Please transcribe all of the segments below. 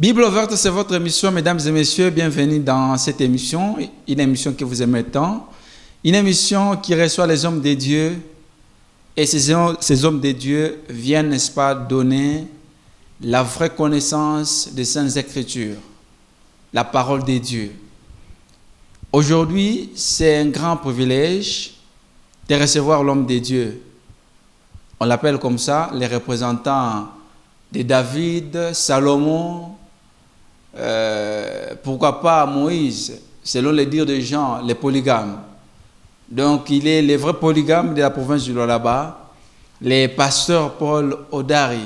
Bible ouverte, c'est votre émission, mesdames et messieurs. Bienvenue dans cette émission, une émission que vous aimez tant, une émission qui reçoit les hommes de Dieu. Et ces hommes de Dieu viennent, n'est-ce pas, donner la vraie connaissance des Saintes Écritures, la parole de Dieu. Aujourd'hui, c'est un grand privilège de recevoir l'homme de Dieu. On l'appelle comme ça, les représentants de David, Salomon, pourquoi pas Moïse, selon les dires des gens, les polygames. Donc, il est le vrai polygame de la province du Lualaba, le pasteur Paul Odari,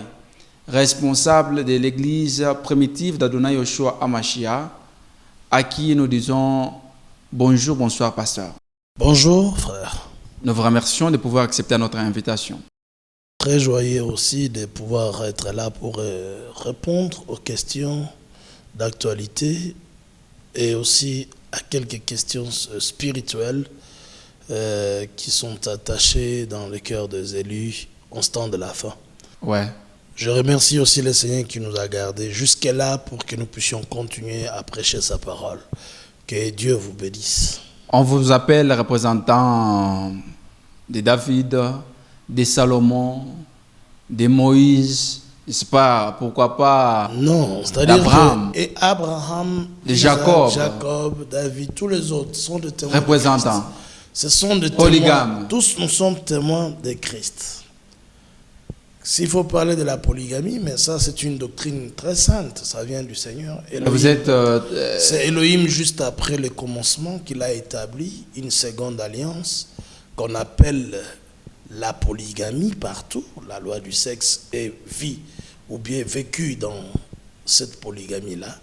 responsable de l'église primitive d'Adonai Yoshua Amashia, à qui nous disons bonjour, bonsoir, pasteur. Bonjour, frère. Nous vous remercions de pouvoir accepter notre invitation. Très joyeux aussi de pouvoir être là pour répondre aux questions d'actualité et aussi à quelques questions spirituelles qui sont attachées dans le cœur des élus en ce temps de la fin. Ouais. Je remercie aussi le Seigneur qui nous a gardés jusque-là pour que nous puissions continuer à prêcher sa parole. Que Dieu vous bénisse. On vous appelle représentant de David, de Salomon, de Moïse, c'est pas, pourquoi pas, non, c'est-à-dire d'Abraham, et Abraham, de Isaac, Jacob, David, tous les autres sont des témoins représentants. de Christ. Ce sont des Polygames. témoins. Tous nous sommes témoins de Christ. S'il faut parler de la polygamie, mais ça c'est une doctrine très sainte, ça vient du Seigneur. Elohim, Vous êtes... c'est Elohim juste après le commencement qu'il a établi une seconde alliance qu'on appelle la polygamie partout. La loi du sexe est vie ou bien vécue dans cette polygamie-là.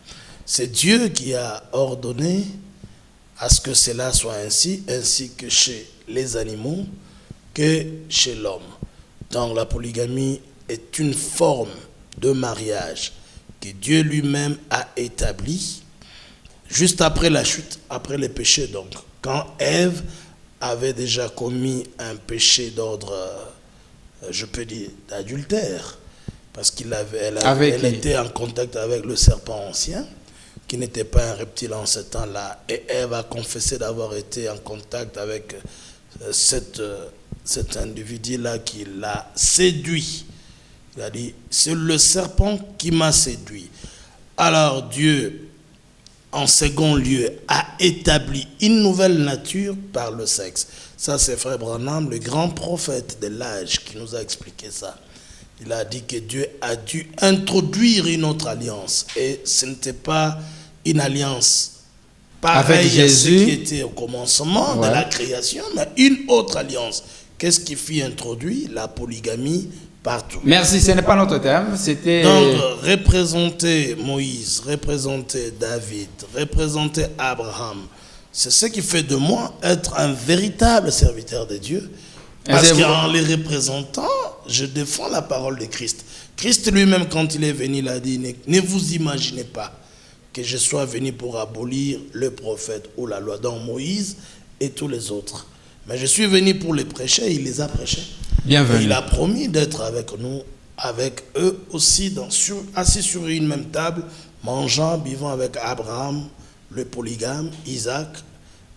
C'est Dieu qui a ordonné à ce que cela soit ainsi que chez les animaux, que chez l'homme. Donc la polygamie est une forme de mariage que Dieu lui-même a établi juste après la chute, après le péché. Donc quand Ève avait déjà commis un péché d'ordre, je peux dire, d'adultère, parce elle était en contact avec le serpent ancien, qui n'était pas un reptile en ce temps-là, et Ève a confessé d'avoir été en contact avec cet individu-là qui l'a séduit. Il a dit, c'est le serpent qui m'a séduit. Alors Dieu, en second lieu, a établi une nouvelle nature par le sexe. Ça, c'est Frère Branham, le grand prophète de l'âge, qui nous a expliqué ça. Il a dit que Dieu a dû introduire une autre alliance. Et ce n'était pas une alliance pareille à ce qui était au commencement de la création, mais une autre alliance. Qu'est-ce qui fut introduit? La polygamie partout. Merci, ce n'est pas notre thème, c'était... Donc, représenter Moïse, représenter David, représenter Abraham, c'est ce qui fait de moi être un véritable serviteur de Dieu. Parce qu'en les représentant, je défends la parole de Christ. Christ lui-même, quand il est venu, il a dit, ne vous imaginez pas que je sois venu pour abolir le prophète ou la loi, donc Moïse et tous les autres. Mais je suis venu pour les prêcher, il les a prêchés. Bienvenue. Et il a promis d'être avec nous, avec eux aussi, assis sur une même table, mangeant, buvant avec Abraham, le polygame, Isaac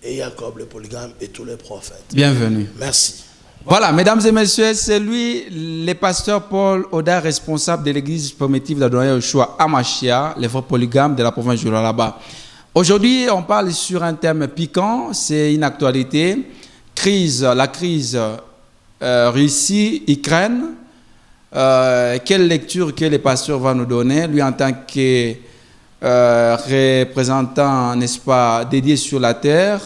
et Jacob, le polygame et tous les prophètes. Bienvenue. Merci. Voilà, mesdames et messieurs, c'est lui, le pasteur Paul Odari, responsable de l'église primitive d'Adonai Yoshua Amashia, le vrai polygame de la province du Lualaba. Aujourd'hui, on parle sur un thème piquant, c'est une actualité. La crise Russie-Ukraine. Quelle lecture que le pasteur va nous donner, lui en tant que représentant, n'est-ce pas, dédié sur la terre.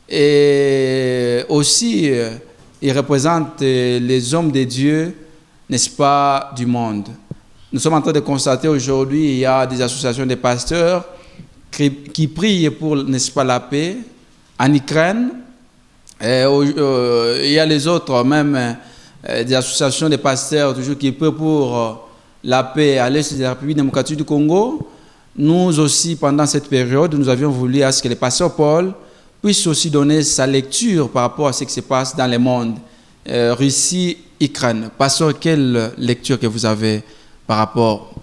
Et aussi, il représente les hommes de Dieu, n'est-ce pas, du monde. Nous sommes en train de constater aujourd'hui, il y a des associations de pasteurs qui prient pour, n'est-ce pas, la paix en Ukraine. Il y a les autres, même des associations de pasteurs toujours qui prient pour la paix à l'est de la République démocratique du Congo. Nous aussi, pendant cette période, nous avions voulu à ce que le pasteur Paul puisse aussi donner sa lecture par rapport à ce qui se passe dans le monde, Russie, Ukraine. Pasteur, quelle lecture que vous avez par rapport,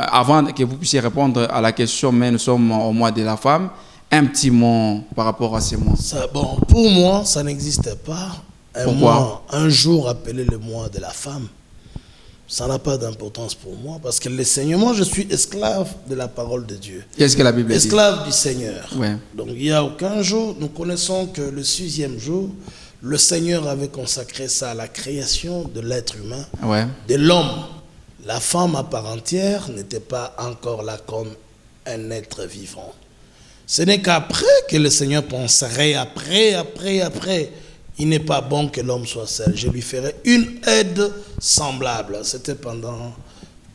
avant que vous puissiez répondre à la question, mais nous sommes au mois de la femme, un petit mot par rapport à ces mois. Ça, bon, pour moi, ça n'existe pas. Pourquoi? Un jour appelé le mois de la femme. Ça n'a pas d'importance pour moi parce que le Seigneur, moi je suis esclave de la parole de Dieu. Qu'est-ce que la Bible dit? Esclave du Seigneur. Ouais. Donc il n'y a aucun jour, nous connaissons que le 6e jour, le Seigneur avait consacré ça à la création de l'être humain, Ouais. de l'homme. La femme à part entière n'était pas encore là comme un être vivant. Ce n'est qu'après que le Seigneur penserait, après, il n'est pas bon que l'homme soit seul. Je lui ferai une aide semblable. C'était pendant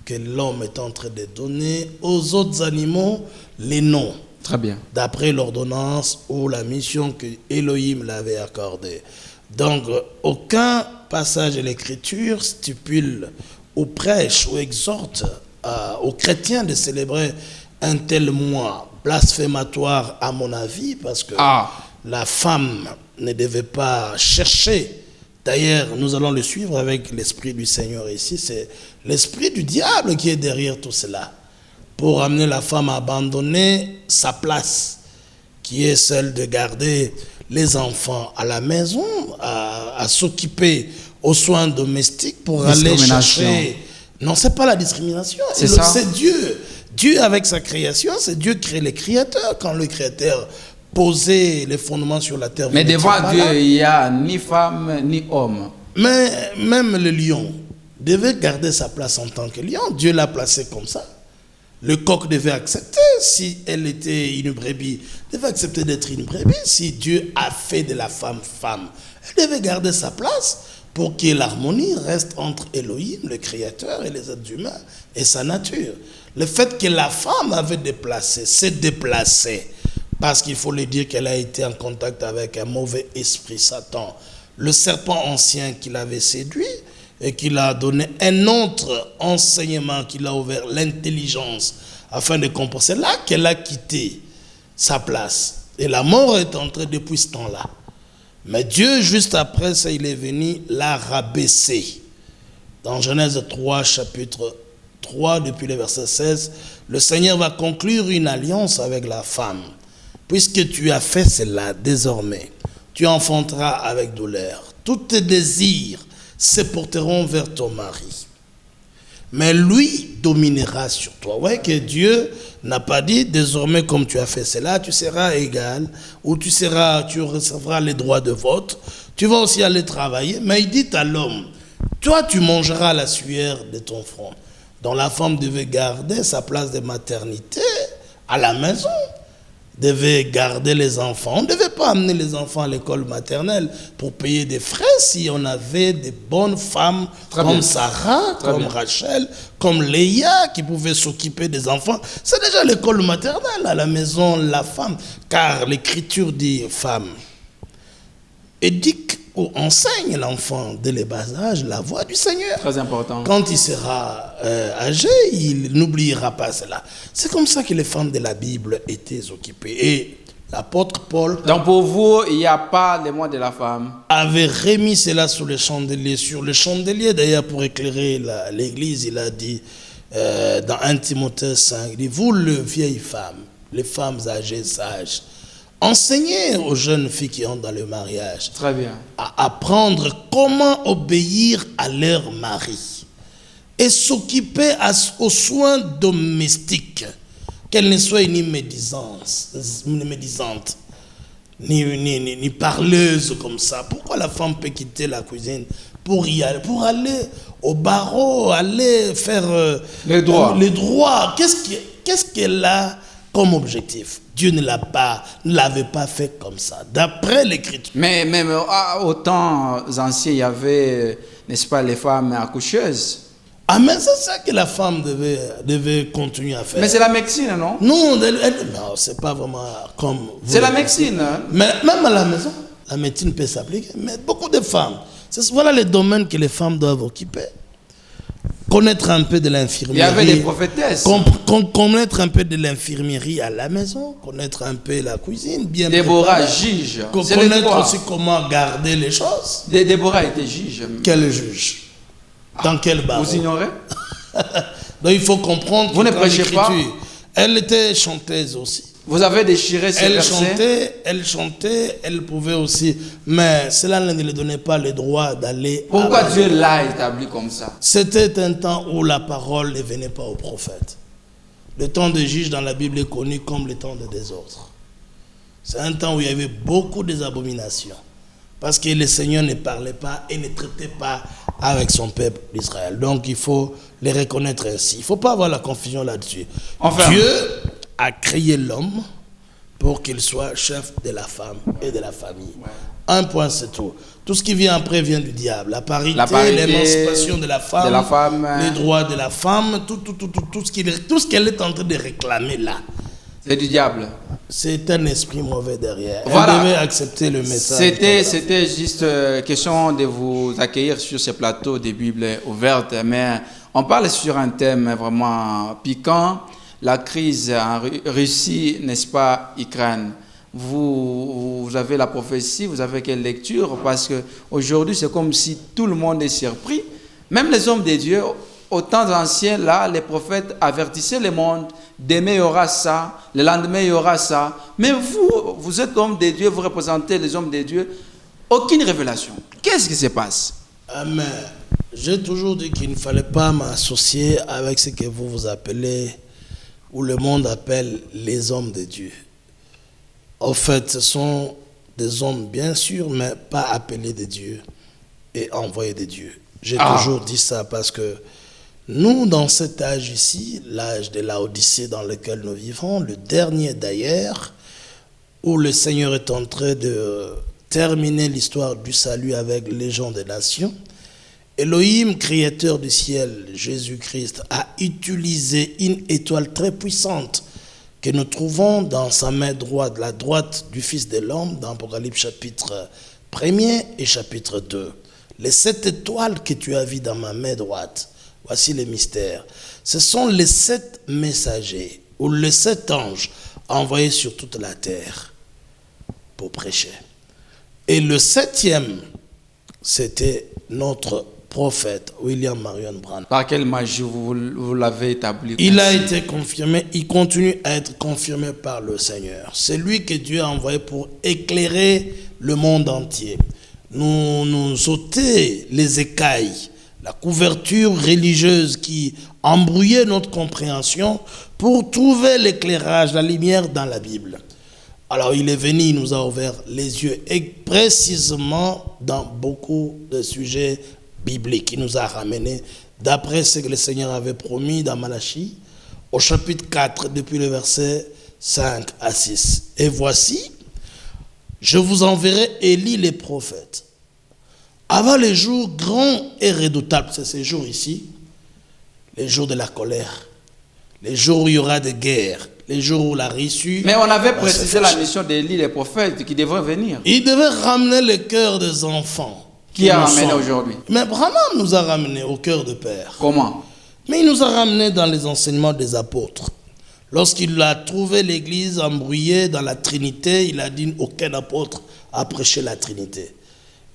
que l'homme était en train de donner aux autres animaux les noms. Très bien. D'après l'ordonnance ou la mission que Elohim l'avait accordée. Donc, aucun passage de l'Écriture stipule ou prêche ou exhorte aux chrétiens de célébrer un tel mois blasphématoire à mon avis, parce que la femme ne devait pas chercher. D'ailleurs, nous allons le suivre avec l'Esprit du Seigneur ici. C'est l'Esprit du diable qui est derrière tout cela, pour amener la femme à abandonner sa place, qui est celle de garder les enfants à la maison, à s'occuper aux soins domestiques pour aller chercher... Non, c'est pas la discrimination. C'est Dieu. Dieu, avec sa création, c'est Dieu qui crée les créateurs. Quand le créateur posait les fondements sur la terre... Mais devant Dieu, il n'y a ni femme, ni homme. Mais même le lion devait garder sa place en tant que lion. Dieu l'a placé comme ça. Le coq devait accepter, si elle était une brebis, devait accepter d'être une brebis. Si Dieu a fait de la femme femme, elle devait garder sa place pour que l'harmonie reste entre Elohim, le créateur, et les êtres humains, et sa nature. Le fait que la femme avait s'est déplacée, parce qu'il faut le dire qu'elle a été en contact avec un mauvais esprit, Satan, le serpent ancien qui l'avait séduit, et qui l'a donné un autre enseignement, qui l'a ouvert l'intelligence afin de comprendre. C'est là qu'elle a quitté sa place. Et la mort est entrée depuis ce temps-là. Mais Dieu, juste après ça, il est venu la rabaisser. Dans Genèse 3, chapitre 3, depuis le verset 16, le Seigneur va conclure une alliance avec la femme. Puisque tu as fait cela, désormais, tu enfanteras avec douleur. Tous tes désirs se porteront vers ton mari. Mais lui dominera sur toi. Ouais, que Dieu n'a pas dit, désormais, comme tu as fait cela, tu seras égal, ou tu recevras les droits de vote, tu vas aussi aller travailler. Mais il dit à l'homme, toi, tu mangeras la sueur de ton front. Donc la femme devait garder sa place de maternité à la maison, devait garder les enfants. On ne devait pas amener les enfants à l'école maternelle pour payer des frais si on avait des bonnes femmes comme Sarah, comme Rachel, comme Léa qui pouvaient s'occuper des enfants. C'est déjà l'école maternelle à la maison, la femme. Car l'Écriture dit femme. Éduque ou enseigne l'enfant dès le bas âge la voie du Seigneur. Très important. Quand il sera âgé, il n'oubliera pas cela. C'est comme ça que les femmes de la Bible étaient occupées. Et l'apôtre Paul... Donc pour vous, il n'y a pas le mois de la femme. Avait remis cela sur le chandelier. Sur le chandelier, d'ailleurs, pour éclairer l'église, il a dit dans 1 Timothée 5, il dit, vous, les vieilles femmes, les femmes âgées, sages, enseignez aux jeunes filles qui entrent dans le mariage. Très bien. À apprendre comment obéir à leur mari et s'occuper aux soins domestiques, qu'elles ne soient ni médisantes, ni parleuses comme ça. Pourquoi la femme peut quitter la cuisine pour aller au barreau, aller faire les droits. Qu'est-ce qu'elle a comme objectif? Dieu ne l'avait pas fait comme ça, d'après l'Écriture. Mais même au temps ancien, il y avait, n'est-ce pas, les femmes accoucheuses. Ah, mais c'est ça que la femme devait continuer à faire. Mais c'est la médecine, non? Non, non, c'est pas vraiment comme... C'est la médecine. Hein? Mais même à la maison, la médecine peut s'appliquer. Mais beaucoup de femmes, voilà les domaines que les femmes doivent occuper. Connaître un peu de l'infirmerie. Il y avait des prophétesses. Connaître un peu de l'infirmerie à la maison, connaître un peu la cuisine, bien Déborah, juge. Connaître aussi comment garder les choses. Déborah était juge. Quel juge? Dans quel barreau? Vous ignorez? Donc il faut comprendre Vous que ne dans prêchez pas. l'Écriture, elle était chanteuse aussi. Vous avez déchiré ces versets. Elle chantait, elle pouvait aussi, mais cela ne lui donnait pas le droit d'aller. Pourquoi Dieu l'a établi comme ça? C'était un temps où la parole ne venait pas au prophète. Le temps de juge dans la Bible est connu comme le temps de désordre. C'est un temps où il y avait beaucoup d'abominations. Parce que le Seigneur ne parlait pas et ne traitait pas avec son peuple d'Israël. Donc il faut les reconnaître ainsi. Il ne faut pas avoir la confusion là-dessus. Enfin, Dieu a créé l'homme pour qu'il soit chef de la femme et de la famille. Ouais. Un point, c'est tout. Tout ce qui vient après vient du diable. La parité, l'émancipation de la femme, les droits de la femme, tout ce qu'elle est en train de réclamer là. C'est du diable. C'est un esprit mauvais derrière. Voilà. Elle devait accepter le message. C'était juste question de vous accueillir sur ce plateau des Bibles ouvertes, mais on parle sur un thème vraiment piquant, la crise en Russie, n'est-ce pas, Ukraine. Vous avez la prophétie, vous avez quelle lecture? Parce qu'aujourd'hui, c'est comme si tout le monde est surpris. Même les hommes de Dieu, au temps ancien, là, les prophètes avertissaient le monde. Demain, il y aura ça. Le lendemain, il y aura ça. Mais vous êtes hommes de Dieu, vous représentez les hommes de Dieu. Aucune révélation. Qu'est-ce qui se passe? Amen. J'ai toujours dit qu'il ne fallait pas m'associer avec ce que vous appelez, ou le monde appelle, les hommes de Dieu. En fait, ce sont des hommes, bien sûr, mais pas appelés de Dieu et envoyés de Dieu. J'ai toujours dit ça parce que nous, dans cet âge ici, l'âge de la Odyssée dans lequel nous vivons, le dernier d'ailleurs, où le Seigneur est en train de terminer l'histoire du salut avec les gens des nations, Elohim, créateur du ciel, Jésus-Christ, a utilisé une étoile très puissante que nous trouvons dans sa main droite, la droite du Fils de l'homme, dans Apocalypse chapitre 1er et chapitre 2. Les 7 étoiles que tu as vues dans ma main droite, voici les mystères. Ce sont les 7 messagers, ou les 7 anges envoyés sur toute la terre pour prêcher. Et le 7e, c'était notre prophète William Marion Branham. Par quelle magie vous l'avez établi? Il a été confirmé, il continue à être confirmé par le Seigneur. C'est lui que Dieu a envoyé pour éclairer le monde entier. Nous ôter les écailles, la couverture religieuse qui embrouillait notre compréhension pour trouver l'éclairage, la lumière dans la Bible. Alors il est venu, il nous a ouvert les yeux, et précisément dans beaucoup de sujets bibliques. Il nous a ramenés d'après ce que le Seigneur avait promis dans Malachie, au chapitre 4, depuis le verset 5 à 6. Et voici, je vous enverrai Élie les prophètes, avant les jours grands et redoutables. C'est ces jours ici, les jours de la colère, les jours où il y aura des guerres, les jours où la Russie... Mais on avait précisé la mission d'Élie les prophètes qui devraient venir. Il devait ramener le cœur des enfants. Qui a ramené aujourd'hui? Mais Branham nous a ramené au cœur de Père. Comment? Mais il nous a ramené dans les enseignements des apôtres. Lorsqu'il a trouvé l'église embrouillée dans la Trinité, il a dit aucun apôtre a prêché la Trinité.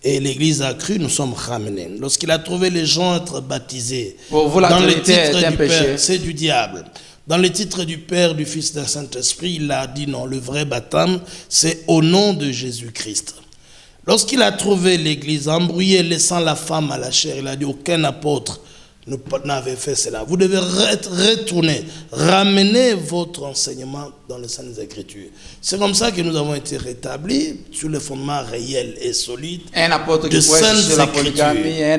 Et l'église a cru, nous sommes ramenés. Lorsqu'il a trouvé les gens être baptisés, pour vous, la dans Trinité le titre est un du péché. Père, c'est du diable. Dans le titre du Père, du Fils, d'un Saint-Esprit, il a dit non, le vrai baptême, c'est au nom de Jésus-Christ. Lorsqu'il a trouvé l'église embrouillée, laissant la femme à la chair, il a dit aucun apôtre n'avait fait cela. Vous devez retourner, ramener votre enseignement dans les Saintes Écritures. C'est comme ça que nous avons été rétablis sur le fondement réel et solide un apôtre de qui prêche sur la Saintes polygamie, Écritures.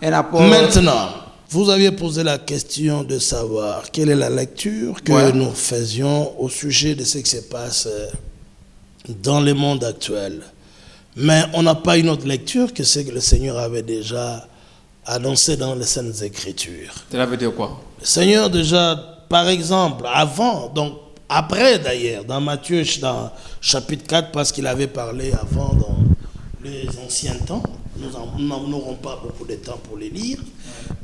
un apôtre... Maintenant, vous aviez posé la question de savoir quelle est la lecture que nous faisions au sujet de ce qui se passe dans le monde actuel. Mais on n'a pas une autre lecture que ce que le Seigneur avait déjà annoncé dans les Saintes Écritures. Cela veut dire quoi? Le Seigneur déjà, par exemple, avant, donc après d'ailleurs, dans Matthieu, dans chapitre 4, parce qu'il avait parlé avant dans les anciens temps, nous n'aurons pas beaucoup de temps pour les lire,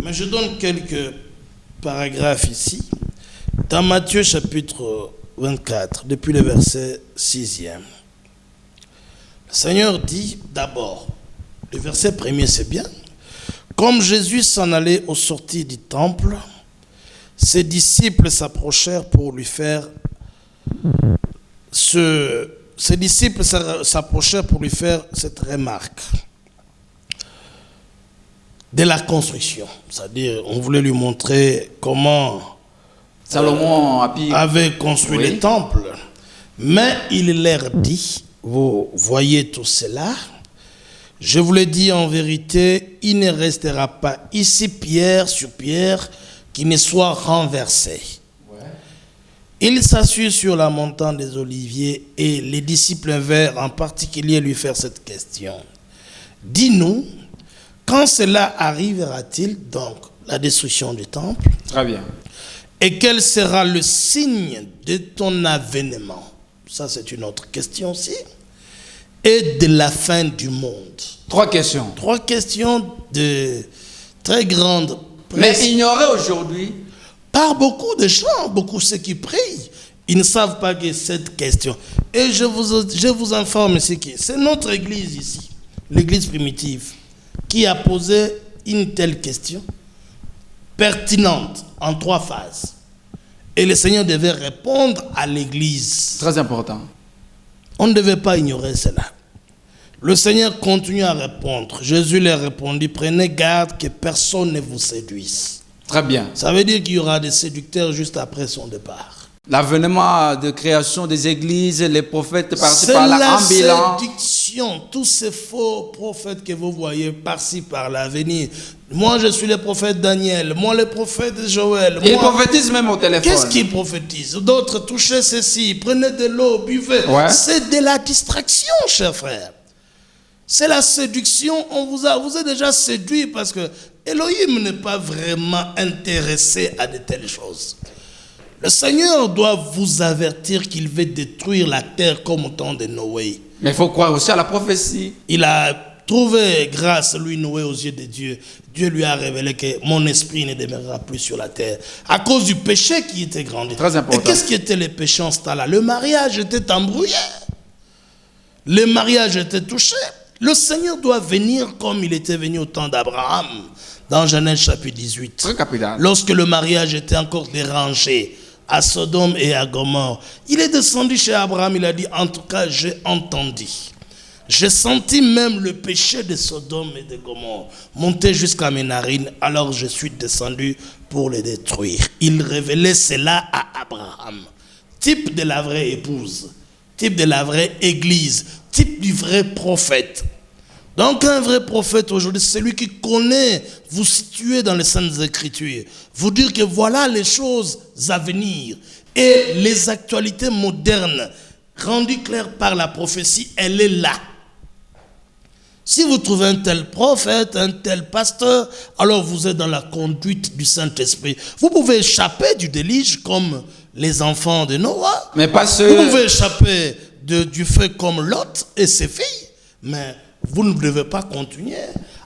mais je donne quelques paragraphes ici. Dans Matthieu chapitre 24, depuis le verset 6e, le Seigneur dit d'abord, le verset 1er c'est bien, comme Jésus s'en allait aux sorties du temple, ses disciples s'approchèrent pour lui faire cette remarque de la construction. C'est-à-dire, on voulait lui montrer comment Salomon avait construit le temple. Mais il leur dit, vous voyez tout cela, je vous le dis en vérité, il ne restera pas ici pierre sur pierre qui ne soit renversé. Il s'assut sur la montagne des Oliviers et les disciples vinrent en particulier lui faire cette question. Dis-nous, quand cela arrivera-t-il, donc la destruction du temple? Très bien. Et quel sera le signe de ton avènement? Ça, c'est une autre question aussi. Et de la fin du monde. 3 questions. 3 questions de très grande Mais ignoré aujourd'hui par beaucoup de gens, beaucoup ceux qui prient, ils ne savent pas que cette question. Et je vous informe ici que c'est notre église ici, l'église primitive, qui a posé une telle question pertinente en 3 phases. Et le Seigneur devait répondre à l'église. Très important. On ne devait pas ignorer cela. Le Seigneur continue à répondre. Jésus leur répondit, prenez garde que personne ne vous séduise. Très bien. Ça veut dire qu'il y aura des séducteurs juste après son départ. L'avènement de création des églises, les prophètes par-ci C'est par-là, la ambulants. séduction, tous ces faux prophètes que vous voyez par-ci par-là venir. Moi, je suis le prophète Daniel, moi le prophète Joël. Ils prophétisent même au téléphone. Qu'est-ce qu'ils prophétisent? D'autres, touchez ceci, prenez de l'eau, buvez. Ouais. C'est de la distraction, chers frères. C'est la séduction. Vous a déjà séduit parce que Elohim n'est pas vraiment intéressé à de telles choses. Le Seigneur doit vous avertir qu'il veut détruire la terre comme au temps de Noé. Mais il faut croire aussi à la prophétie. Il a trouvé grâce, lui, Noé, aux yeux de Dieu. Dieu lui a révélé que mon esprit ne demeurera plus sur la terre à cause du péché qui était grand. Très important. Et qu'est-ce qui était le péché en ce temps-là? Le mariage était embrouillé. Le mariage était touché. Le Seigneur doit venir comme il était venu au temps d'Abraham, dans Genèse chapitre 18. Très capital. Lorsque le mariage était encore dérangé à Sodome et à Gomorrhe, il est descendu chez Abraham, il a dit, en tout cas, j'ai entendu. J'ai senti même le péché de Sodome et de Gomorrhe monter jusqu'à mes narines, alors je suis descendu pour les détruire. Il révélait cela à Abraham, type de la vraie épouse, type de la vraie église, type du vrai prophète. Donc un vrai prophète aujourd'hui, c'est celui qui connaît, vous situer dans les Saintes Écritures, vous dire que voilà les choses à venir et les actualités modernes rendues claires par la prophétie, elle est là. Si vous trouvez un tel prophète, un tel pasteur, alors vous êtes dans la conduite du Saint-Esprit. Vous pouvez échapper du déluge comme les enfants de Noah. Mais pas ceux... Vous pouvez échapper du feu comme Lot et ses filles, mais vous ne devez pas continuer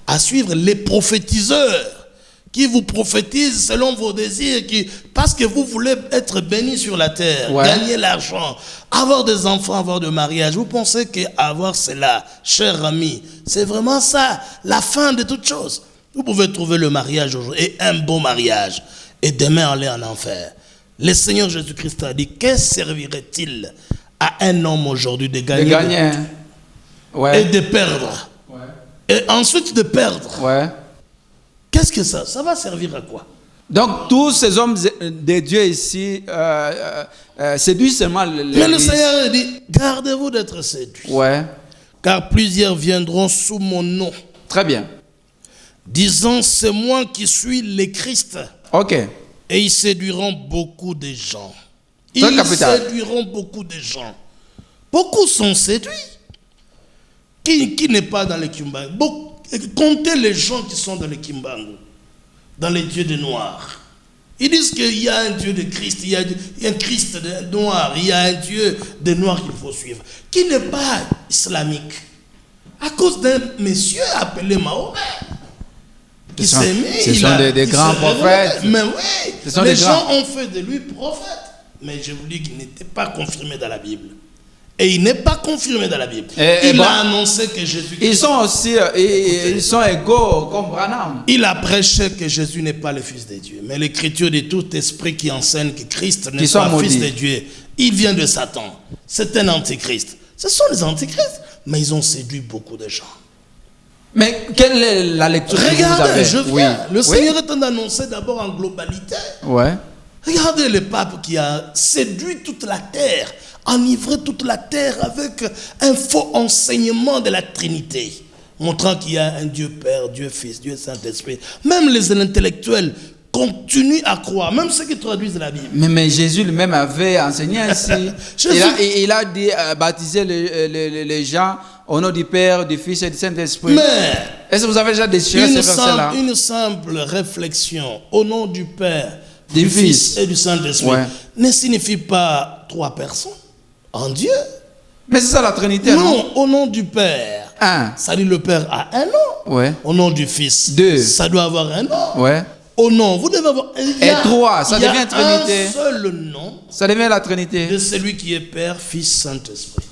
à suivre les prophétiseurs qui vous prophétisent selon vos désirs, parce que vous voulez être bénis sur la terre, gagner l'argent, avoir des enfants, avoir de mariage. Vous pensez qu'avoir cela, cher ami, c'est vraiment ça, la fin de toute chose. Vous pouvez trouver le mariage aujourd'hui, et un beau mariage, et demain aller en enfer. Le Seigneur Jésus-Christ a dit, que servirait-il à un homme aujourd'hui de gagner, et de perdre, et ensuite de perdre? Qu'est-ce que ça va servir à quoi? Donc tous ces hommes de Dieu ici séduisent seulement l'église. Mais le Seigneur a dit, gardez-vous d'être séduits. Car plusieurs viendront sous mon nom. Très bien. Disant, c'est moi qui suis le Christ. Ok. Et ils séduiront beaucoup de gens. Séduiront beaucoup de gens. Beaucoup sont séduits. Qui n'est pas dans le Kimbangu? Comptez les gens qui sont dans le Kimbangu, dans les dieux de noir. Ils disent qu'il y a un Dieu de Christ, il y a un Christ de noir, il y a un Dieu de noir qu'il faut suivre, qui n'est pas islamique. À cause d'un monsieur appelé Mahomet. Ce sont des grands prophètes. Mais oui, les gens ont fait de lui prophète. Mais je vous dis qu'il n'était pas confirmé dans la Bible. Et il n'est pas confirmé dans la Bible. Il a annoncé que Jésus... Ils sont aussi ils sont égaux comme Branham. Il a prêché que Jésus n'est pas le Fils de Dieu. Mais l'Écriture dit tout esprit qui enseigne que Christ n'est pas le Fils de Dieu. Il vient de Satan. C'est un antichrist. Ce sont les antichrists. Mais ils ont séduit beaucoup de gens. Mais quelle est la lecture que vous avez? Le Seigneur est en train d'annoncer d'abord en globalité. Ouais. Regardez le pape qui a séduit toute la terre, enivré toute la terre avec un faux enseignement de la Trinité, montrant qu'il y a un Dieu Père, Dieu Fils, Dieu Saint-Esprit. Même les intellectuels continuent à croire, même ceux qui traduisent la Bible. Mais Jésus lui-même avait enseigné ainsi. il a dit baptiser les gens au nom du Père, du Fils et du Saint-Esprit. Mais est-ce que vous avez déjà déchiré ce verset-là? Une simple réflexion au nom du Père, du Fils et du Saint-Esprit ne signifie pas 3 personnes en Dieu. Mais c'est ça la Trinité, non? Non, au nom du Père, ça dit le Père a un nom. Ouais. Au nom du Fils, 2. Ça doit avoir un nom. Ouais. Au nom, vous devez avoir... Et 3, ça devient Trinité. Un seul nom. Ça devient la Trinité. De celui qui est Père, Fils, Saint-Esprit.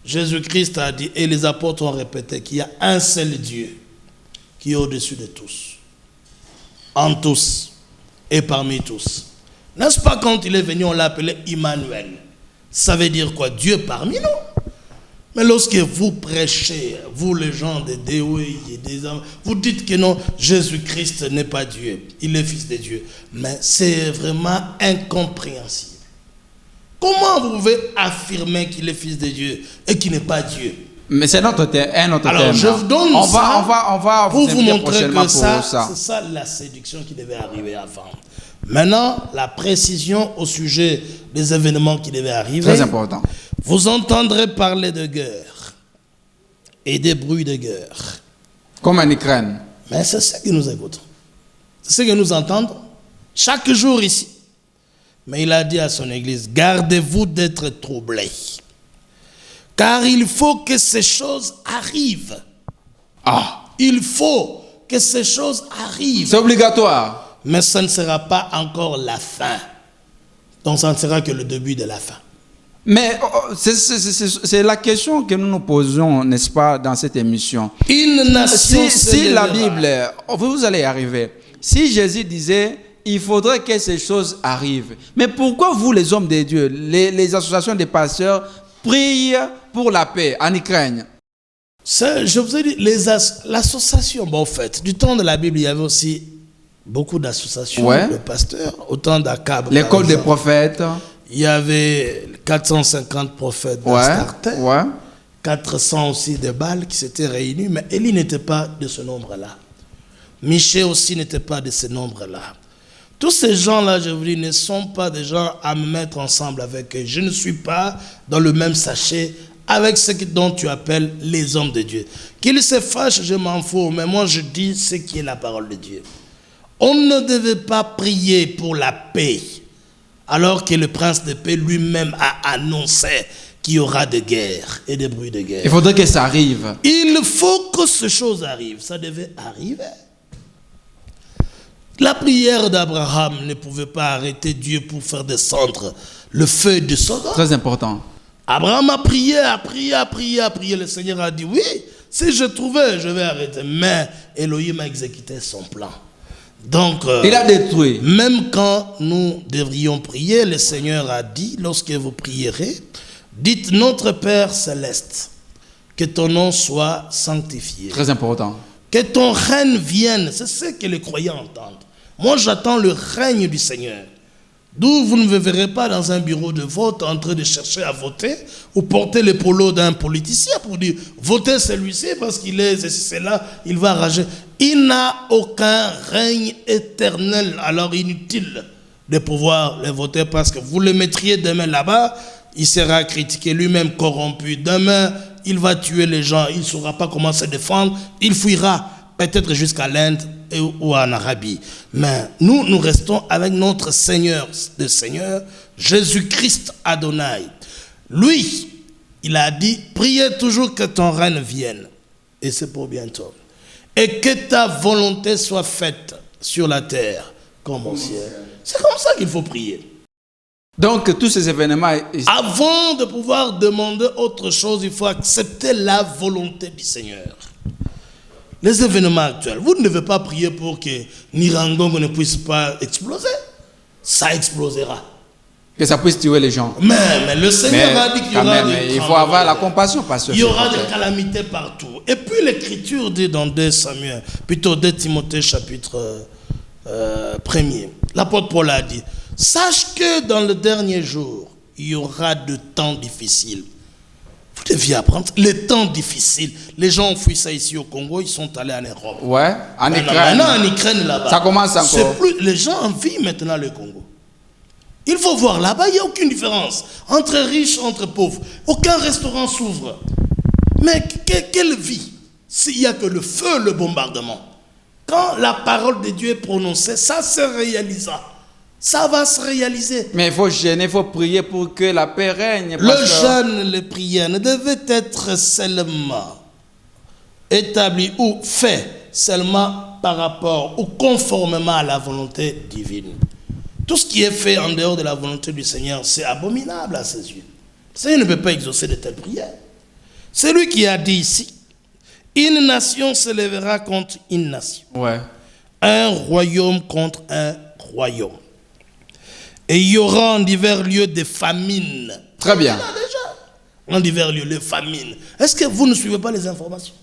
Jésus-Christ a dit, et les apôtres ont répété, qu'il y a un seul Dieu qui est au-dessus de tous. En tous. Et parmi tous. N'est-ce pas quand il est venu, on l'a appelé Emmanuel? Ça veut dire quoi? Dieu parmi nous. Mais lorsque vous prêchez, vous les gens de Déoué et des hommes, vous dites que non, Jésus-Christ n'est pas Dieu, il est Fils de Dieu. Mais c'est vraiment incompréhensible. Comment vous pouvez affirmer qu'il est Fils de Dieu et qu'il n'est pas Dieu? Mais c'est un autre thème. Alors je vous donne on va pour vous montrer que ça. C'est ça la séduction qui devait arriver avant. Maintenant, la précision au sujet des événements qui devaient arriver. Très important. Vous entendrez parler de guerre et des bruits de guerre. Comme en Ukraine. Mais c'est ce que nous écoutons. C'est ce que nous entendons chaque jour ici. Mais il a dit à son église, gardez-vous d'être troublés. Car il faut que ces choses arrivent. Il faut que ces choses arrivent. C'est obligatoire. Mais ça ne sera pas encore la fin. Donc ça ne sera que le début de la fin. Mais c'est la question que nous nous posons, n'est-ce pas, dans cette émission. Une nation si la Bible, vous allez y arriver. Si Jésus disait, il faudrait que ces choses arrivent. Mais pourquoi vous, les hommes de Dieu, les associations des pasteurs, prient pour la paix en Ukraine? Je vous ai dit, l'association, en fait, du temps de la Bible, il y avait aussi beaucoup d'associations de pasteurs, autant d'Akab. L'école des prophètes. Il y avait 450 prophètes d'Astarté, 400 aussi de Baal qui s'étaient réunis, mais Élie n'était pas de ce nombre-là. Michée aussi n'était pas de ce nombre-là. Tous ces gens-là, je vous dis, ne sont pas des gens à me mettre ensemble avec eux. Je ne suis pas dans le même sachet avec ceux dont tu appelles les hommes de Dieu. Qu'ils se fâchent, je m'en fous, mais moi je dis ce qui est la parole de Dieu. On ne devait pas prier pour la paix, alors que le prince de paix lui-même a annoncé qu'il y aura de guerre et des bruits de guerre. Il faudrait que ça arrive. Il faut que ces choses arrivent. Ça devait arriver. La prière d'Abraham ne pouvait pas arrêter Dieu pour faire descendre le feu de Sodome. Très important. Abraham a prié, a prié. Le Seigneur a dit, oui, si je trouvais, je vais arrêter. Mais Elohim a exécuté son plan. Donc, il a détruit. Même quand nous devrions prier, le Seigneur a dit, lorsque vous prierez, dites notre Père céleste, que ton nom soit sanctifié. Très important. Que ton règne vienne. C'est ce que les croyants entendent. Moi, j'attends le règne du Seigneur. D'où vous ne me verrez pas dans un bureau de vote en train de chercher à voter ou porter le polo d'un politicien pour dire votez celui-ci parce qu'il est ceci, c'est là, il va rager. Il n'a aucun règne éternel, alors inutile de pouvoir le voter parce que vous le mettriez demain là-bas, il sera critiqué, lui-même corrompu. Demain, il va tuer les gens, il ne saura pas comment se défendre, il fuira peut-être jusqu'à l'Inde ou en Arabie. Mais nous restons avec notre Seigneur, le Seigneur, Jésus-Christ Adonai. Lui, il a dit, priez toujours que ton règne vienne. Et c'est pour bientôt. Et que ta volonté soit faite sur la terre comme au ciel. C'est comme ça qu'il faut prier. Donc, tous ces événements... Avant de pouvoir demander autre chose, il faut accepter la volonté du Seigneur. Les événements actuels, vous ne devez pas prier pour que Nirangongo ne puisse pas exploser. Ça explosera. Que ça puisse tuer les gens. Mais le Seigneur a dit qu'il y aura des... Il faut avoir la compassion, pasteur. Il y aura des calamités partout. Et puis l'Écriture dit dans 2 Samuel, plutôt 2 Timothée chapitre 1er, l'apôtre Paul a dit, sache que dans le dernier jour, il y aura de temps difficiles. Vous deviez apprendre les temps difficiles. Les gens ont fui ça ici au Congo, ils sont allés en Europe. Ouais, en Ukraine. Maintenant en Ukraine là-bas. Ça commence encore. Les gens envient maintenant le Congo. Il faut voir là-bas, il n'y a aucune différence entre riches, entre pauvres. Aucun restaurant s'ouvre. Mais quelle vie s'il n'y a que le feu, le bombardement. Quand la parole de Dieu est prononcée, ça se réalisera. Ça va se réaliser. Mais il faut gêner, il faut prier pour que la paix règne. Le jeûne, les prières ne devaient être seulement établis ou faits seulement par rapport ou conformément à la volonté divine. Tout ce qui est fait en dehors de la volonté du Seigneur, c'est abominable à ses yeux. Le Seigneur ne peut pas exaucer de telles prières. C'est lui qui a dit ici, une nation se lèvera contre une nation. Ouais. Un royaume contre un royaume. Et il y aura en divers lieux des famines. Très bien. Il y en a déjà. En divers lieux, les famines. Est-ce que vous ne suivez pas les informations?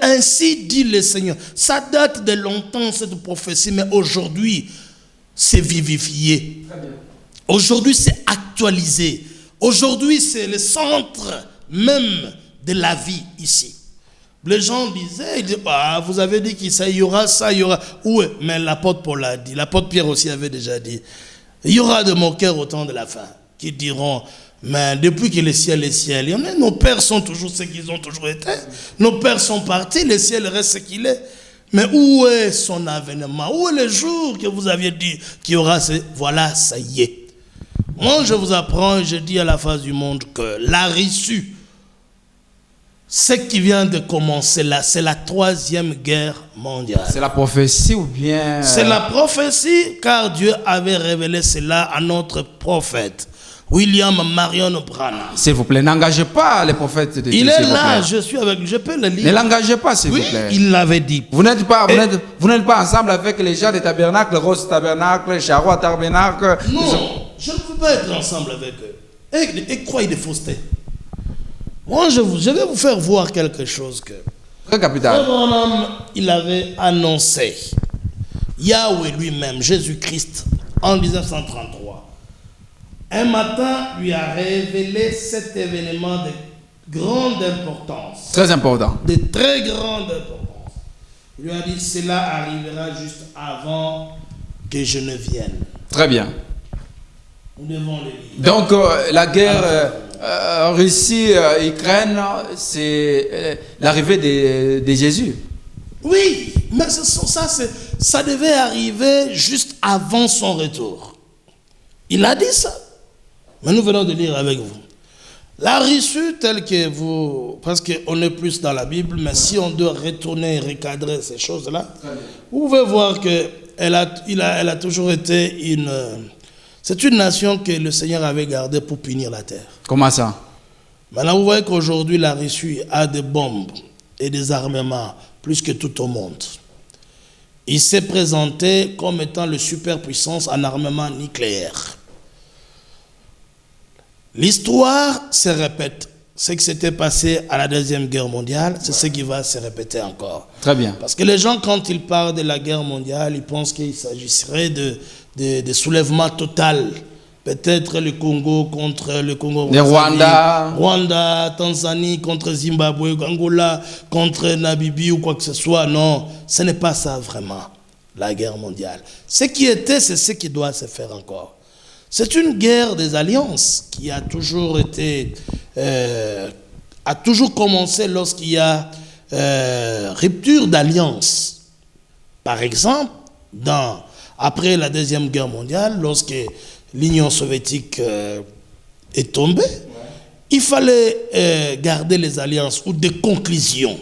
Ainsi dit le Seigneur. Ça date de longtemps, cette prophétie, mais aujourd'hui, c'est vivifié. Aujourd'hui, c'est actualisé. Aujourd'hui, c'est le centre même de la vie ici. Les gens disaient, vous avez dit qu'il y aura ça, il y aura... Oui, mais l'apôtre Paul a dit, l'apôtre Pierre aussi avait déjà dit, il y aura de moqueurs au temps de la fin, qui diront, mais depuis que le ciel est ciel, nos pères sont toujours ce qu'ils ont toujours été, nos pères sont partis, le ciel reste ce qu'il est. Mais où est son avènement? Où est le jour que vous aviez dit qu'il y aura voilà, ça y est. Moi, je vous apprends et je dis à la face du monde que la Russie, ce qui vient de commencer là, c'est la 3e guerre mondiale. C'est la prophétie ou bien... C'est la prophétie, car Dieu avait révélé cela à notre prophète, William Marion Branham. S'il vous plaît, n'engagez pas les prophètes de Dieu. Il est là, je suis avec lui, je peux le lire. Ne l'engagez pas, s'il vous plaît. Il l'avait dit. Vous n'êtes pas ensemble avec les gens des tabernacles, Rose Tabernacle, Charrois Tabernacle. Non, je ne peux pas être ensemble avec eux. Et croyez des faussetés. Moi, je vais vous faire voir quelque chose que... Très capital. Abraham, il avait annoncé. Yahweh lui-même, Jésus-Christ, en 1933. Un matin, lui a révélé cet événement de grande importance. Très important. De très grande importance. Il lui a dit, cela arrivera juste avant que je ne vienne. Très bien. Nous devons le lire. Donc, la guerre Russie-Ukraine, c'est l'arrivée de Jésus. Oui, mais ça devait arriver juste avant son retour. Il a dit ça. Mais nous venons de lire avec vous. La Russie, telle que vous... Parce qu'on est plus dans la Bible, mais si on doit retourner et recadrer ces choses-là, vous pouvez voir qu'elle a toujours été une... C'est une nation que le Seigneur avait gardée pour punir la terre. Comment ça? Maintenant, vous voyez qu'aujourd'hui, la Russie a des bombes et des armements plus que tout au monde. Il s'est présenté comme étant le superpuissance en armement nucléaire. L'histoire se répète. Ce qui s'était passé à la Deuxième Guerre mondiale, c'est ce qui va se répéter encore. Très bien. Parce que les gens, quand ils parlent de la guerre mondiale, ils pensent qu'il s'agirait de soulèvement total. Peut-être le Congo contre le Congo. Le Rwanda. Rwanda, Tanzanie contre Zimbabwe, Angola contre Namibie ou quoi que ce soit. Non, ce n'est pas ça vraiment, la guerre mondiale. Ce qui était, c'est ce qui doit se faire encore. C'est une guerre des alliances qui a toujours été, a toujours commencé lorsqu'il y a rupture d'alliance. Par exemple, après la Deuxième Guerre mondiale, lorsque l'Union soviétique est tombée, il fallait garder les alliances ou des conclusions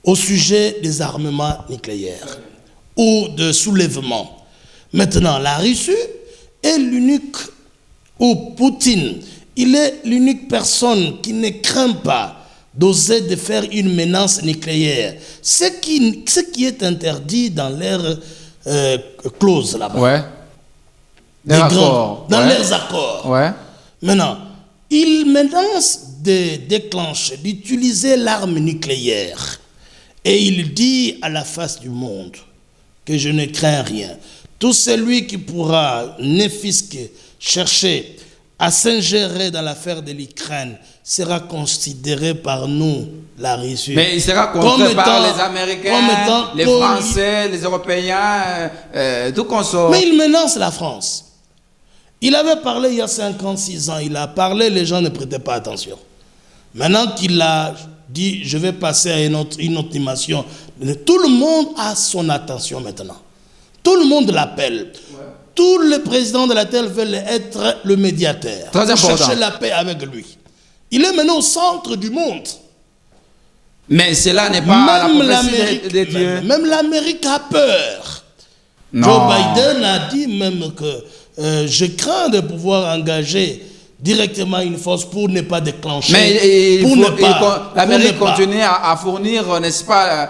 au sujet des armements nucléaires ou de soulèvement. Maintenant, la Russie est l'unique, ou Poutine, il est l'unique personne qui ne craint pas d'oser de faire une menace nucléaire. Ce qui est interdit dans leurs clauses là-bas. Ouais. Dans leurs accords. Ouais. Maintenant, il menace de déclencher, d'utiliser l'arme nucléaire. Et il dit à la face du monde que je ne crains rien. Tout celui qui pourra, ne fût-ce que chercher à s'ingérer dans l'affaire de l'Ukraine sera considéré par nous, la Russie. Mais il sera contré par les Américains, les Français, les Européens, tout consort. Mais il menace la France. Il avait parlé il y a 56 ans, il a parlé, les gens ne prêtaient pas attention. Maintenant qu'il a dit, je vais passer à une autre animation, tout le monde a son attention maintenant. Tout le monde l'appelle. Ouais. Tous les présidents de la Terre veulent être le médiateur. Très important. Chercher la paix avec lui. Il est maintenant au centre du monde. Mais cela n'est pas même la prophétie de Dieu. Même l'Amérique a peur. Non. Joe Biden a dit même que je crains de pouvoir engager directement une force pour ne pas déclencher. Mais l'Amérique continue à fournir, n'est-ce pas,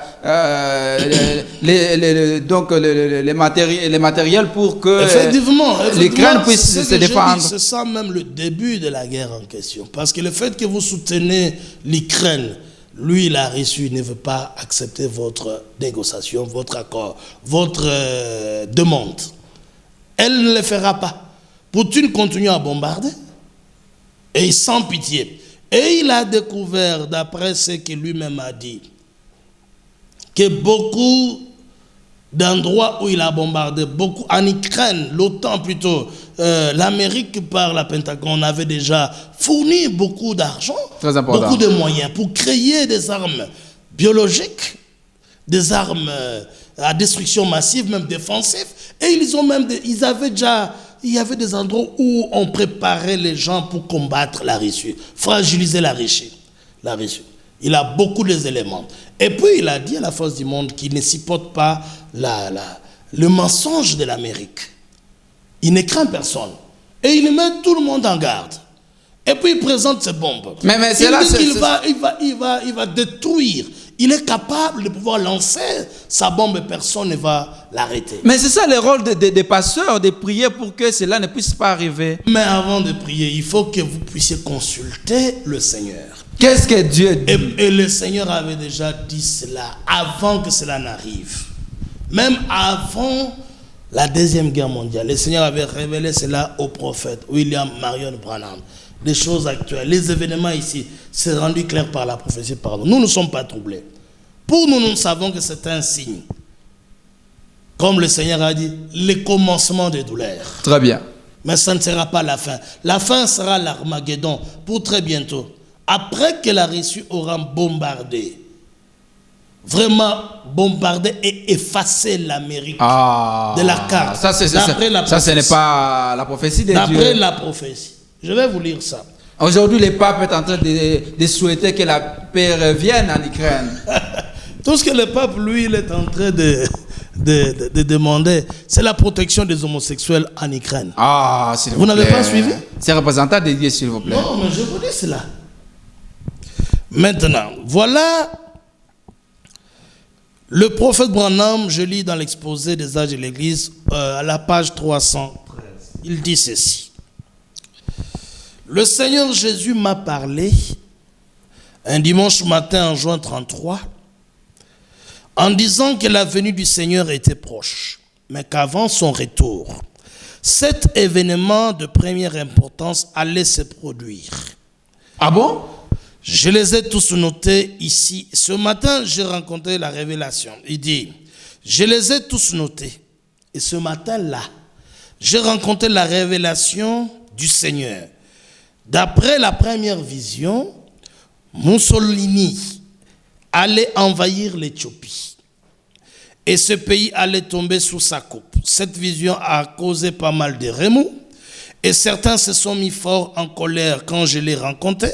les matériels pour que l'Ukraine puisse se défendre. C'est ça même le début de la guerre en question. Parce que le fait que vous soutenez l'Ukraine, lui, la Russie ne veut pas accepter votre négociation, votre accord, votre demande. Elle ne le fera pas. Poutine continue à bombarder. Et sans pitié. Et il a découvert, d'après ce qu'il lui-même a dit, que beaucoup d'endroits où il a bombardé, beaucoup en Ukraine, l'OTAN plutôt, l'Amérique par la Pentagone avait déjà fourni beaucoup d'argent, beaucoup de moyens pour créer des armes biologiques, des armes à destruction massive, même défensives. Et ils avaient déjà... Il y avait des endroits où on préparait les gens pour combattre la Russie, fragiliser la Russie. Il a beaucoup d'éléments. Et puis il a dit à la face du monde qu'il ne supporte pas le mensonge de l'Amérique. Il ne craint personne. Et il met tout le monde en garde. Et puis il présente ses bombes. Mais c'est là, il va détruire. Il est capable de pouvoir lancer sa bombe et personne ne va l'arrêter. Mais c'est ça le rôle des pasteurs, de prier pour que cela ne puisse pas arriver. Mais avant de prier, il faut que vous puissiez consulter le Seigneur. Qu'est-ce que Dieu dit? Et le Seigneur avait déjà dit cela avant que cela n'arrive. Même avant la Deuxième Guerre mondiale, le Seigneur avait révélé cela au prophète William Marion Branham. Les choses actuelles, les événements ici, c'est rendu clair par la prophétie. Pardon. Nous ne sommes pas troublés. Pour nous, nous savons que c'est un signe. Comme le Seigneur a dit, le commencement des douleurs. Très bien. Mais ça ne sera pas la fin. La fin sera l'Armageddon pour très bientôt. Après que la Russie aura bombardé, vraiment bombardé et effacé l'Amérique de la carte. Ça, ce n'est pas la prophétie de Dieu. D'après la prophétie. Je vais vous lire ça. Aujourd'hui, le pape est en train de souhaiter que la paix revienne en Ukraine. Tout ce que le pape, lui, il est en train de demander, c'est la protection des homosexuels en Ukraine. Ah, s'il vous plaît. Vous n'avez pas suivi? C'est représentant de Dieu, s'il vous plaît. Non, mais je vous dis cela. Maintenant, voilà le prophète Branham, je lis dans l'exposé des âges de l'Église, à la page 313. Il dit ceci. Le Seigneur Jésus m'a parlé un dimanche matin en juin 33 en disant que la venue du Seigneur était proche, mais qu'avant son retour, cet événement de première importance allait se produire. Ah bon? Je les ai tous notés ici. Ce matin, j'ai rencontré la révélation. Il dit, je les ai tous notés. Et ce matin-là, j'ai rencontré la révélation du Seigneur. D'après la première vision, Mussolini allait envahir l'Éthiopie. Et ce pays allait tomber sous sa coupe. Cette vision a causé pas mal de remous. Et certains se sont mis fort en colère quand je l'ai rencontré.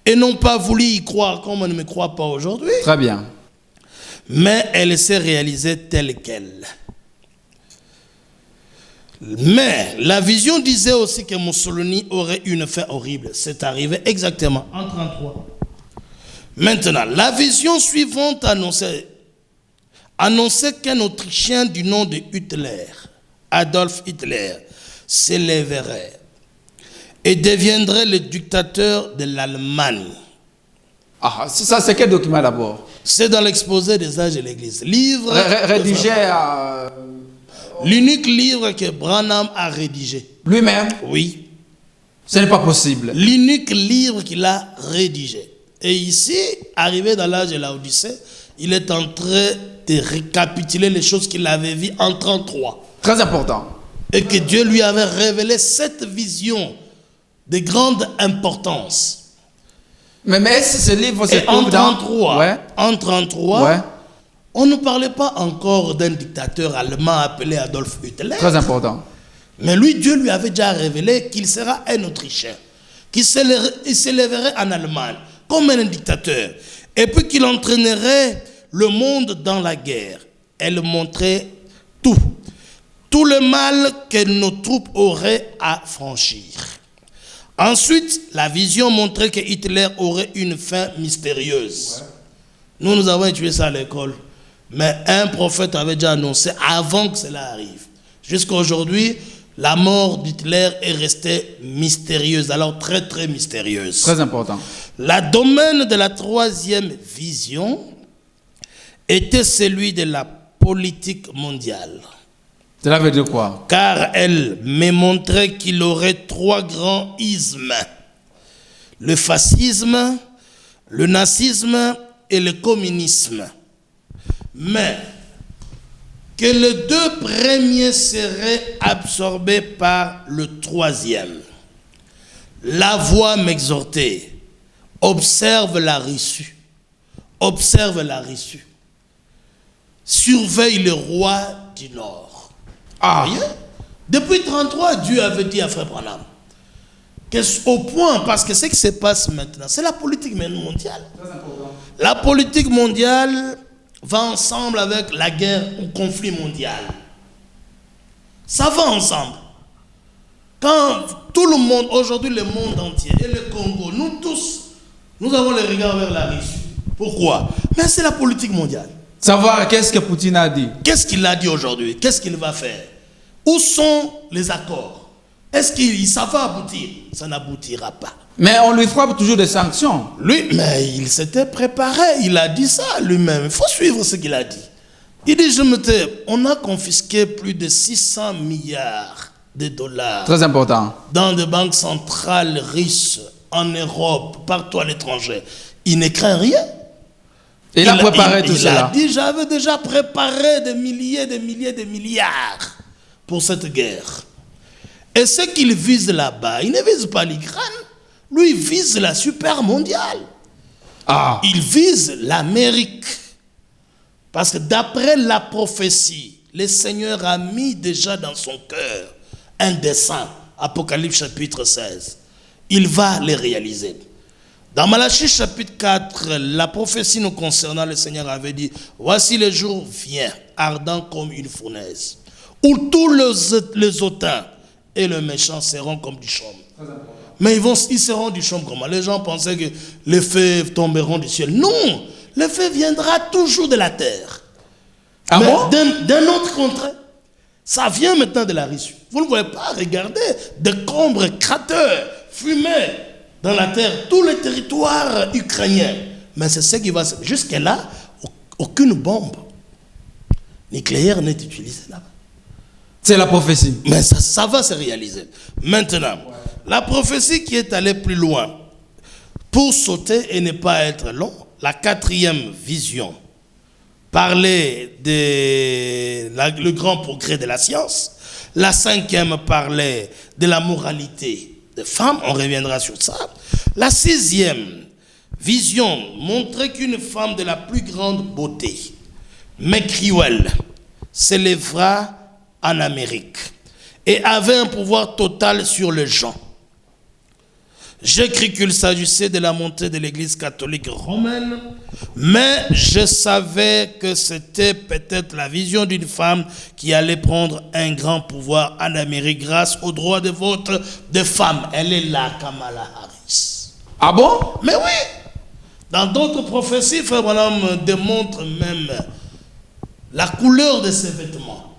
Et n'ont pas voulu y croire comme on ne me croit pas aujourd'hui. Très bien. Mais elle s'est réalisée telle qu'elle. Mais la vision disait aussi que Mussolini aurait une fin horrible. C'est arrivé exactement en 1933. Maintenant, la vision suivante annonçait qu'un Autrichien du nom de Hitler, Adolf Hitler, s'élèverait et deviendrait le dictateur de l'Allemagne. Ah, ça c'est quel document d'abord? C'est dans l'exposé des âges de l'Église. Livre rédigé à... L'unique livre que Branham a rédigé. Lui-même? Oui. Ce n'est pas possible. L'unique livre qu'il a rédigé. Et ici, arrivé dans l'âge de l'Odyssée, il est en train de récapituler les choses qu'il avait vues en 1933. Très important. Et que Dieu lui avait révélé cette vision de grande importance. Mais est-ce que ce livre se en trouve dans... 1933, Ouais. En 1933, Ouais. on ne parlait pas encore d'un dictateur allemand appelé Adolf Hitler. Très important. Mais lui, Dieu lui avait déjà révélé qu'il sera un Autrichien, qu'il s'élèverait en Allemagne comme un dictateur, et puis qu'il entraînerait le monde dans la guerre. Elle montrait tout le mal que nos troupes auraient à franchir. Ensuite, la vision montrait que Hitler aurait une fin mystérieuse. Ouais. Nous avons étudié ça à l'école. Mais un prophète avait déjà annoncé avant que cela arrive. Jusqu'à aujourd'hui, la mort d'Hitler est restée mystérieuse, alors très très mystérieuse. Très important. La domaine de la troisième vision était celui de la politique mondiale. Cela veut dire quoi? Car elle me montrait qu'il aurait trois grands ismes. Le fascisme, le nazisme et le communisme. Mais que les deux premiers seraient absorbés par le troisième. La voix m'exhortait. Observe la reçue. Observe la reçue. Surveille le roi du Nord. Ah, voyez? Depuis 1933, Dieu avait dit à Frère Branham au point, parce que ce qui se passe maintenant, c'est la politique mondiale. La politique mondiale va ensemble avec la guerre ou conflit mondial. Ça va ensemble. Quand tout le monde, aujourd'hui le monde entier et le Congo, nous tous, nous avons les regards vers la Russie. Pourquoi? Mais c'est la politique mondiale. Savoir qu'est-ce que Poutine a dit. Qu'est-ce qu'il a dit aujourd'hui? Qu'est-ce qu'il va faire? Où sont les accords? Est-ce qu'il ça va aboutir? Ça n'aboutira pas. Mais on lui frappe toujours des sanctions. Lui, mais il s'était préparé. Il a dit ça lui-même. Il faut suivre ce qu'il a dit. Il dit, on a confisqué plus de 600 milliards de dollars. Très important. Dans des banques centrales russes, en Europe, partout à l'étranger. Il ne craint rien. Il a préparé tout cela. Il a dit, j'avais déjà préparé des milliers, des milliers, des milliards pour cette guerre. Et ce qu'il vise là-bas, il ne vise pas l'Ukraine. Lui, il vise la super mondiale. Ah. Il vise l'Amérique. Parce que d'après la prophétie, le Seigneur a mis déjà dans son cœur un dessein. Apocalypse chapitre 16. Il va les réaliser. Dans Malachie chapitre 4, la prophétie nous concernant, le Seigneur avait dit, voici le jour vient, ardent comme une fournaise, où tous les hautains et les méchants seront comme du chaume. Mais ils seront du chaume comment? Les gens pensaient que les feux tomberont du ciel. Non, le feu viendra toujours de la terre. Ah bon? D'un autre contrée. Ça vient maintenant de la Russie. Vous ne voyez pas, regardez, des combres, cratères, fumées dans la terre, tous les territoires ukrainiens. Mais c'est ce qui va se... Jusque-là, aucune bombe nucléaire n'est utilisée là-bas. C'est la prophétie. Mais ça va se réaliser. Maintenant, la prophétie qui est allée plus loin, pour sauter et ne pas être long, la quatrième vision parlait le grand progrès de la science. La cinquième parlait de la moralité des femmes. On reviendra sur ça. La sixième vision montrait qu'une femme de la plus grande beauté, mais cruelle, s'élèvera en Amérique et avait un pouvoir total sur les gens. J'ai cru qu'il s'agissait de la montée de l'Église catholique romaine, mais je savais que c'était peut-être la vision d'une femme qui allait prendre un grand pouvoir en Amérique grâce au droit de vote des femmes. Elle est là, Kamala Harris. Ah bon? Mais oui! Dans d'autres prophéties, Frère Branham démontre même la couleur de ses vêtements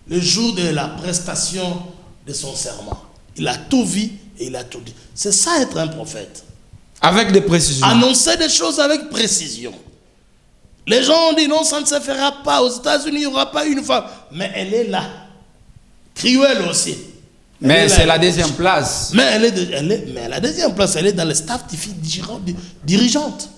le jour de la prestation de son serment. Il a tout vu et il a tout dit. C'est ça être un prophète. Avec des précisions. Annoncer des choses avec précision. Les gens ont dit non, ça ne se fera pas. Aux États-Unis, il n'y aura pas une femme. Mais elle est là. Cruelle aussi. Mais c'est la deuxième place. Mais la deuxième place, elle est dans le staff de filles dirigeantes.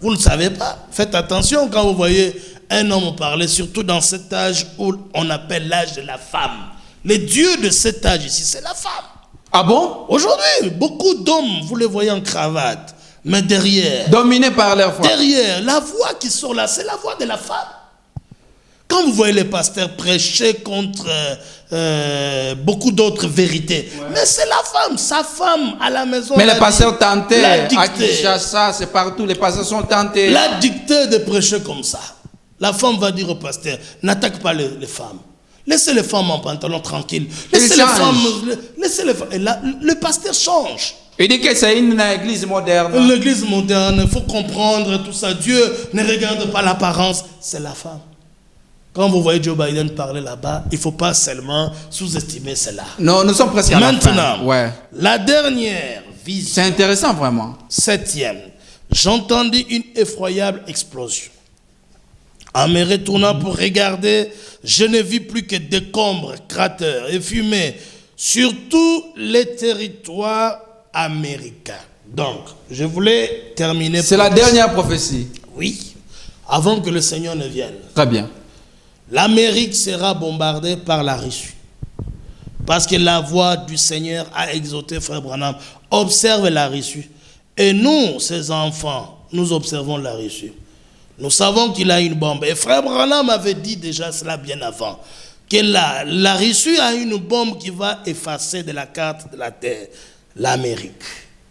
Vous ne le savez pas. Faites attention quand vous voyez un homme parler, surtout dans cet âge où on appelle l'âge de la femme. Le Dieu de cet âge ici, c'est la femme. Ah bon? Aujourd'hui, beaucoup d'hommes, vous les voyez en cravate, mais derrière... Dominés par leur foi. Derrière, la voix qui sort là, c'est la voix de la femme. Quand vous voyez les pasteurs prêcher contre beaucoup d'autres vérités, mais c'est la femme, sa femme à la maison. Mais les pasteurs tentés, à dictée. Kinshasa, c'est partout, les pasteurs sont tentés. La dictée de prêcher comme ça. La femme va dire au pasteur, n'attaque pas les femmes. Laissez les femmes en pantalon tranquille. Laissez les femmes. Et là, le pasteur change. Il dit que c'est une église moderne. L'église moderne, il faut comprendre tout ça. Dieu ne regarde pas l'apparence, c'est la femme. Quand vous voyez Joe Biden parler là-bas, il ne faut pas seulement sous-estimer cela. Non, nous sommes presque à la fin. Maintenant, la dernière vision. C'est intéressant vraiment. 7e. J'entendis une effroyable explosion. En me retournant pour regarder, je ne vis plus que décombres, cratères et fumées sur tous les territoires américains. Donc, je voulais terminer. C'est la dernière prophétie. Oui, avant que le Seigneur ne vienne. Très bien. L'Amérique sera bombardée par la Russie. Parce que la voix du Seigneur a exhorté Frère Branham. Observe la Russie. Et nous, ses enfants, nous observons la Russie. Nous savons qu'il a une bombe. Et Frère Branham avait dit déjà cela bien avant. Que la Russie a une bombe qui va effacer de la carte de la terre l'Amérique.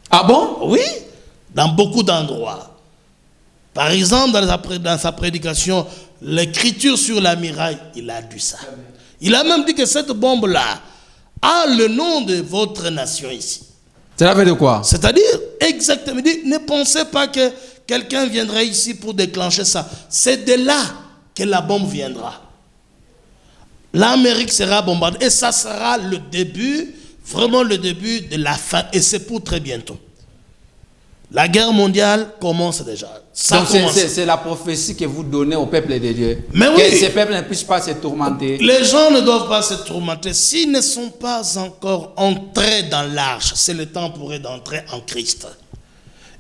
Ah bon? Oui, dans beaucoup d'endroits. Par exemple, dans sa prédication, l'écriture sur la muraille, il a dit ça. Il a même dit que cette bombe-là a le nom de votre nation ici. Cela veut dire quoi? C'est-à-dire, exactement, il dit, ne pensez pas que quelqu'un viendrait ici pour déclencher ça. C'est de là que la bombe viendra. L'Amérique sera bombardée et ça sera le début, vraiment le début de la fin. Et c'est pour très bientôt. La guerre mondiale commence déjà. Donc c'est la prophétie que vous donnez au peuple de Dieu. Mais que oui, ces peuples ne puissent pas se tourmenter. les gens ne doivent pas se tourmenter. S'ils ne sont pas encore entrés dans l'arche, c'est le temps pour eux d'entrer en Christ.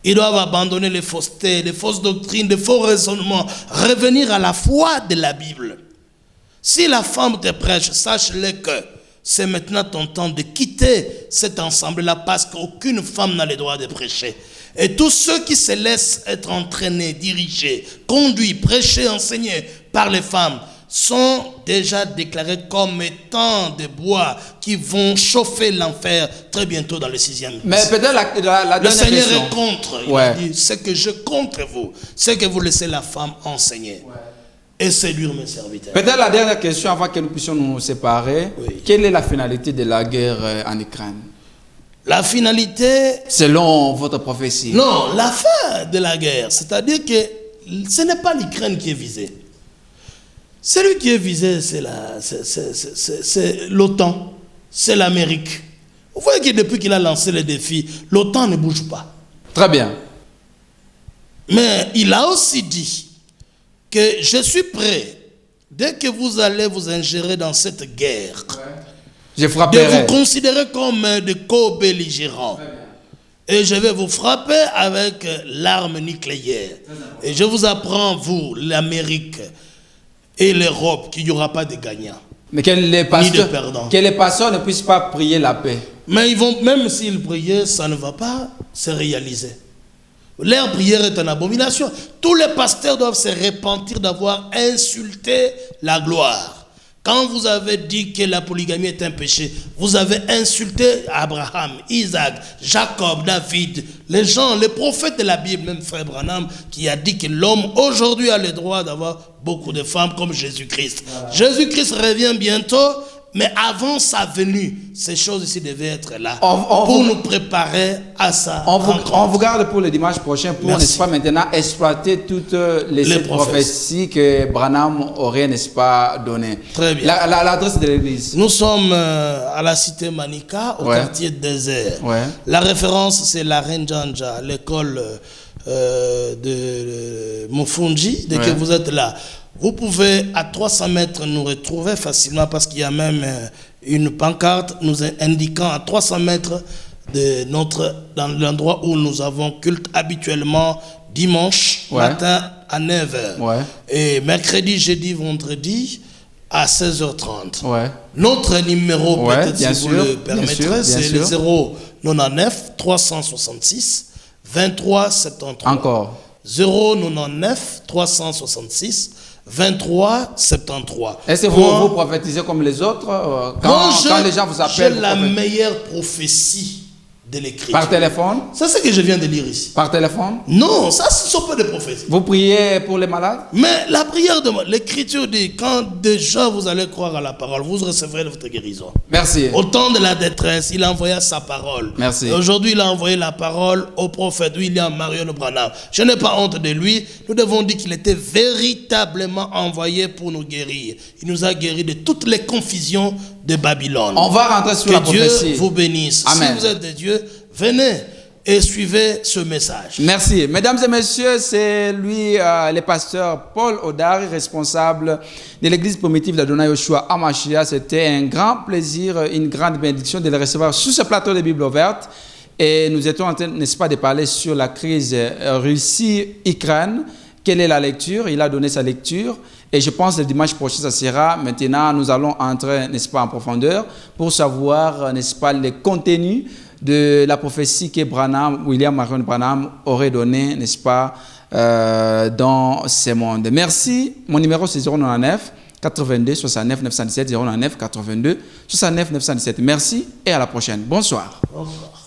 Ils doivent abandonner les faussetés, les fausses doctrines, les faux raisonnements, revenir à la foi de la Bible. Si la femme te prêche, sache-le que c'est maintenant ton temps de quitter cet ensemble-là parce qu'aucune femme n'a le droit de prêcher. Et tous ceux qui se laissent être entraînés, dirigés, conduits, prêchés, enseignés par les femmes sont déjà déclarés comme étant des bois qui vont chauffer l'enfer très bientôt dans le 6e. Mais peut-être la le dernière Seigneur question. est contre. Il a dit, c'est que je contre vous, c'est que vous laissez la femme enseigner et séduire mes serviteurs. Peut-être la dernière question avant que nous puissions nous séparer. Oui. Quelle est la finalité de la guerre en Ukraine? La finalité... Selon votre prophétie. Non, la fin de la guerre, c'est-à-dire que ce n'est pas l'Ukraine qui est visée. Celui qui est visé, c'est l'OTAN, c'est l'Amérique. Vous voyez que depuis qu'il a lancé le défi, l'OTAN ne bouge pas. Très bien. Mais il a aussi dit que je suis prêt, dès que vous allez vous ingérer dans cette guerre, je de frapperai. vous considérer comme des co-belligérants. Et je vais vous frapper avec l'arme nucléaire. Et je vous apprends, vous, l'Amérique et l'Europe, qu'il n'y aura pas de gagnants. Mais que les pasteurs ne puissent pas prier la paix. Mais ils vont, même s'ils priaient, ça ne va pas se réaliser. Leur prière est une abomination. Tous les pasteurs doivent se repentir d'avoir insulté la gloire. Quand vous avez dit que la polygamie est un péché, vous avez insulté Abraham, Isaac, Jacob, David, les gens, les prophètes de la Bible, même Frère Branham, qui a dit que l'homme aujourd'hui a le droit d'avoir beaucoup de femmes comme Jésus-Christ. Voilà. Jésus-Christ revient bientôt, mais avant sa venue, ces choses ici devaient être là pour nous préparer à ça. On vous garde pour le dimanche prochain pour, n'est-ce pas, maintenant exploiter toutes les prophéties que Branham aurait, n'est-ce pas, données. Très bien. L'adresse de l'église. Nous sommes à la cité Manika, au quartier Désert. La référence, c'est la Renjanja, l'école de Mofunji, dès que vous êtes là. Vous pouvez à 300 mètres nous retrouver facilement parce qu'il y a même une pancarte nous indiquant à 300 mètres de dans l'endroit où nous avons culte habituellement dimanche matin à 9h. Et mercredi, jeudi, vendredi à 16h30. Notre numéro, peut-être si vous le permettrez, c'est le 099 366 23 73. Encore. 099 366 23 73. Est-ce que vous prophétisez comme les autres quand les gens vous appellent? J'ai la meilleure prophétie de l'écriture. Par téléphone? C'est ce que je viens de lire ici. Par téléphone? Non, ça ce ne sont pas des prophéties. Vous priez pour les malades? Mais la prière de l'écriture dit, quand déjà vous allez croire à la parole, vous recevrez votre guérison. Merci. Au temps de la détresse, il a envoyé sa parole. Merci. Et aujourd'hui, il a envoyé la parole au prophète William Marion Branham. Je n'ai pas honte de lui. Nous devons dire qu'il était véritablement envoyé pour nous guérir. Il nous a guéris de toutes les confusions de Babylone. On va rentrer sur la prophétie. Que Dieu vous bénisse. Amen. Si vous êtes de Dieu, venez et suivez ce message. Merci. Mesdames et messieurs, c'est lui, le pasteur Paul Odari, responsable de l'église primitive d'Adonai Yoshua à Machia. C'était un grand plaisir, une grande bénédiction de le recevoir sur ce plateau de Bible ouverte. Et nous étions en train, n'est-ce pas, de parler sur la crise Russie-Ukraine. Quelle est la lecture? Il a donné sa lecture. Et je pense que le dimanche prochain, ça sera. Maintenant, nous allons entrer, n'est-ce pas, en profondeur pour savoir, n'est-ce pas, les contenus de la prophétie que William Marion Branham aurait donné, n'est-ce pas, dans ce monde. Merci. Mon numéro, c'est 099 82 69 917 099 82 69 917. Merci et à la prochaine. Bonsoir. Bonsoir.